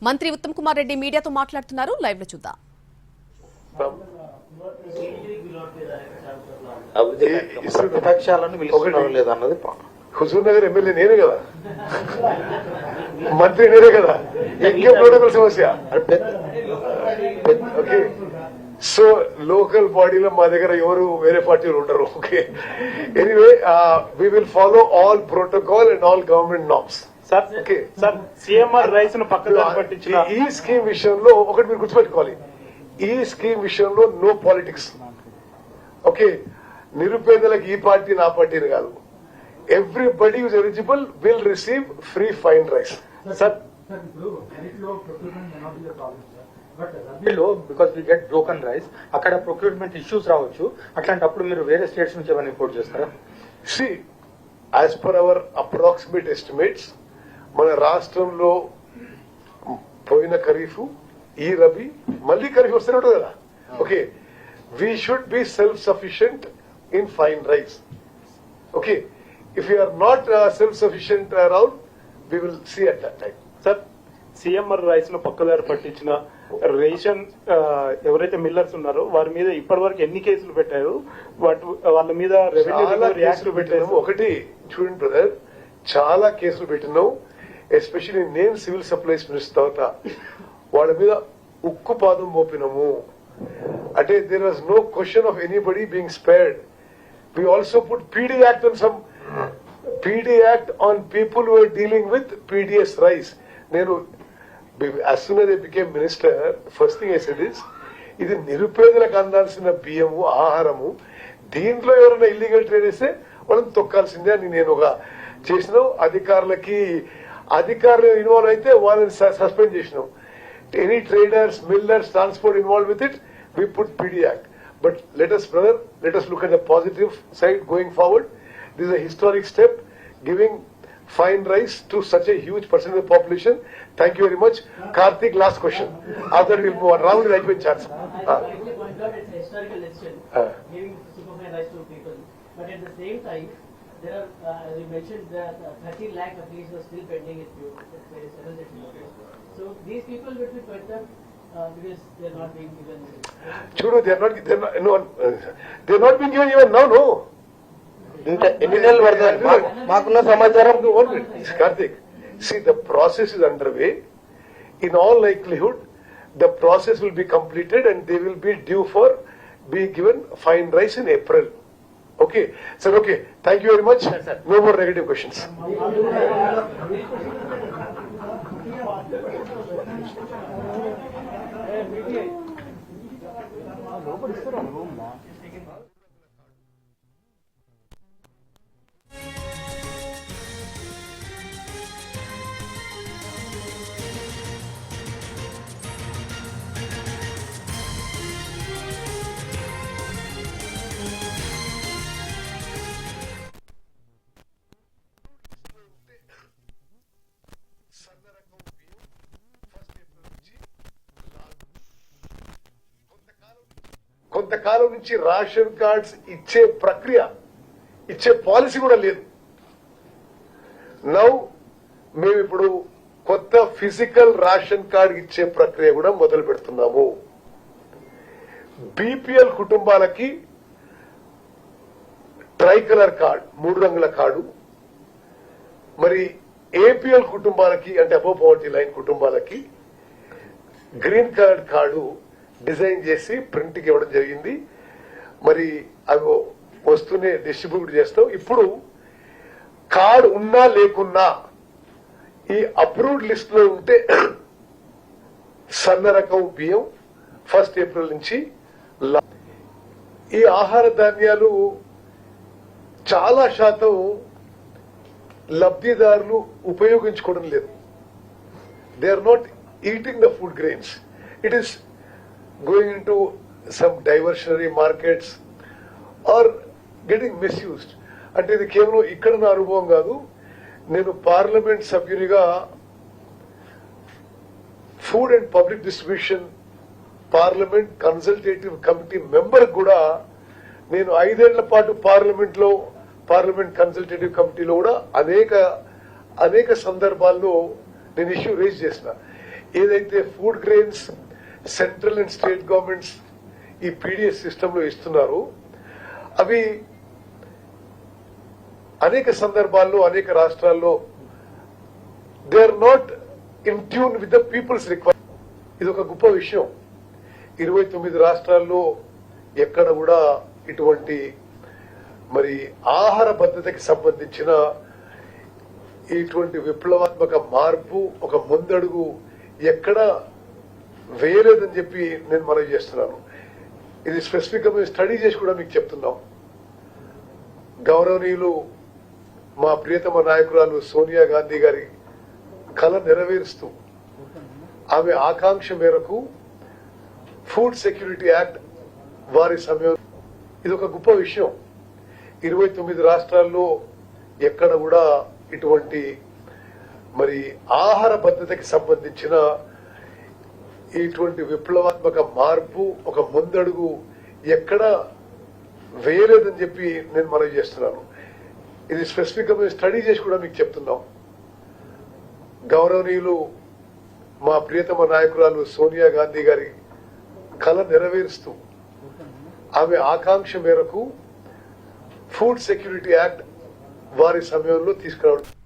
మంత్రి ఉత్తమ్ కుమార్ రెడ్డి మీడియాతో మాట్లాడుతున్నారు. లైవ్ లో చూద్దాం. హుజూర్ నగర్ ఎమ్మెల్యే నేనే కదా, మంత్రి నేనే కదా, ఇంకేం ప్రోటోకాల్ సమస్య. ఓకే, సో లోకల్ బాడీలో మా దగ్గర ఎవరు వేరే పార్టీలు ఉండరు. Okay, anyway we will follow all protocol and all government norms. Okay sir, CMR rice ను పక్కన పట్టించిన ఈ స్కీమ్ విషయంలో ఒకటి మీరు గుర్తుపెట్టుకోవాలి, ఈ స్కీమ్ విషయంలో నో పాలిటిక్స్. ఓకే, నిరుపేదలకు ఈ పార్టీ నా పార్టీని కాదు, everybody is eligible will receive free fine rice. Sir because we get broken rice, అక్కడ ప్రొక్యూర్మెంట్ ఇష్యూస్ రావచ్చు. అట్లాంటప్పుడు మీరు వేరే స్టేట్స్ నుంచి ఏమైనా ఇంపోర్ట్ చేస్తారా? See as per our approximate estimates, మన రాష్ట్రంలో పోయిన ఖరీఫ్, ఈ రబీ, మళ్ళీ ఖరీఫ్ వస్తూనే ఉంటుంది కదా. Okay, we should be self sufficient in fine rice. Okay, if we are not self-sufficient around, we will see at that time. Sir, CMR rice ను పక్కదారి పట్టించిన రేషన్ ఎవరైతే మిల్లర్స్ ఉన్నారో వారి మీద ఇప్పటి వరకు ఎన్ని కేసులు పెట్టారు? వాళ్ళ మీద రెవెన్యూ పెట్టారు. ఒకటి చూడండి బ్రదర్, చాలా కేసులు పెట్టినావు. ఎస్పెషల్లీ నేను సివిల్ సప్లైస్ మినిస్టర్ తర్వాత వాళ్ళ మీద ఉక్కు పాదం మోపినాము. అంటే there was no question of anybody being spared. We also put PD Act on some PD Act on people who are dealing with PDS rice. Nenu, as soon as I became minister, first thing I said is, ఇది నిరుపేదలకు అందాల్సిన బియ్యము, ఆహారము, దీంట్లో ఎవరైనా illegal trade చేస్తే వాళ్ళని తొక్కాల్సిందే అని నేను ఒక చేసినాం. అధికారులు ఇన్వాల్వ్ అయితే వాళ్ళని సస్పెండ్ చేసినాం. Any traders, millers, transport involve with it, we put PD Act. But let us look at the positive side going forward. This is a historic step, giving fine rice to such a huge percentage of the population. Thank you very much. Karthik, last question. After we'll move on. Round right with chance. It's a historical decision, giving superfine rice to people. But at the same time, there are, as you mentioned, that 30 lakh at least are still pending with you. So these people will be better. Because they are not being given. Chudu, they are not being given even now. No. Karthik, see, the process is underway. In all likelihood, the process will be completed and they will be due for being given fine rice in April. Okay, sir. Okay, thank you very much. No more negative questions. కొంతకాలం నుంచి ration cards ఇచ్చే ప్రక్రియ, ఇచ్చే policy కూడా లేదు. Now మేము ఇప్పుడు కొత్త ఫిజికల్ రేషన్ కార్డ్ ఇచ్చే ప్రక్రియ కూడా మొదలు పెడుతున్నాము. బీపీఎల్ కుటుంబాలకి ట్రై కలర్ కార్డ్, 3 రంగుల కార్డు, మరి ఏపీఎల్ కుటుంబాలకి అంటే అబోవ్ పవర్టీ లైన్ కుటుంబాలకి గ్రీన్ కలర్ కార్డు డిజైన్ చేసి ప్రింట్కి ఇవ్వడం జరిగింది. మరి అవి వస్తూనే డిస్ట్రిబ్యూట్ చేస్తాం. ఇప్పుడు కార్డు ఉన్నా లేకున్నా ఈ అప్రూవ్డ్ లిస్ట్ లో ఉంటే సన్న రకం బియ్యం 1 ఏప్రిల్ నుంచి. ఈ ఆహార ధాన్యాలు చాలా శాతం లబ్ధిదారులు ఉపయోగించుకోవడం లేదు. They are not eating the food grains. It is going into some diversionary markets or getting misused. అంటే ఇది కేవలం ఇక్కడ నా అనుభవం కాదు. నేను పార్లమెంట్ సభ్యునిగా food and public distribution parliament consultative committee member కూడా నేను 5 ఏళ్ల పాటు పార్లమెంట్ కన్సల్టేటివ్ కమిటీలో కూడా అనేక సందర్భాల్లో నేను ఇష్యూ రేజ్ చేసిన. ఏదైతే food grains central and state governments ఈ పీడిఎస్ సిస్టమ్ లో ఇస్తున్నారు, అవి అనేక సందర్భాల్లో అనేక రాష్ట్రాల్లో they are not in tune with the people's require. ఇది ఒక గొప్ప విషయం. 29 రాష్ట్రాల్లో ఎక్కడ కూడా ఇటువంటి మరి ఆహార భద్రతకి సంబంధించిన ఇటువంటి విప్లవాత్మక మార్పు, ఒక ముందడుగు ఎక్కడ వేయలేదని చెప్పి నేను మనవి చేస్తున్నాను. ఇది స్పెసిఫిక్ గా మేము స్టడీ చేసి కూడా మీకు చెప్తున్నాం. గౌరవనీయులు మా ప్రియతమ నాయకురాలు సోనియా గాంధీ గారి కళ నెరవేరుస్తూ ఆమె ఆకాంక్ష మేరకు ఫుడ్ సెక్యూరిటీ యాక్ట్ వారి సమయం, ఇది ఒక గొప్ప విషయం. 29 రాష్ట్రాల్లో ఎక్కడ కూడా ఇటువంటి మరి ఆహార భద్రతకి సంబంధించిన ఇటువంటి విప్లవాత్మక మార్పు, ఒక ముందడుగు ఎక్కడ వేయలేదని చెప్పి నేను మనవి చేస్తున్నాను. ఇది స్పెసిఫిక్ గా మేము స్టడీ చేసి కూడా మీకు చెప్తున్నాం. గౌరవనీయులు మా ప్రియతమ నాయకురాలు సోనియా గాంధీ గారి కళ నెరవేరుస్తూ ఆమె ఆకాంక్ష మేరకు ఫుడ్ సెక్యూరిటీ యాక్ట్ వారి సమయంలో తీసుకురావడం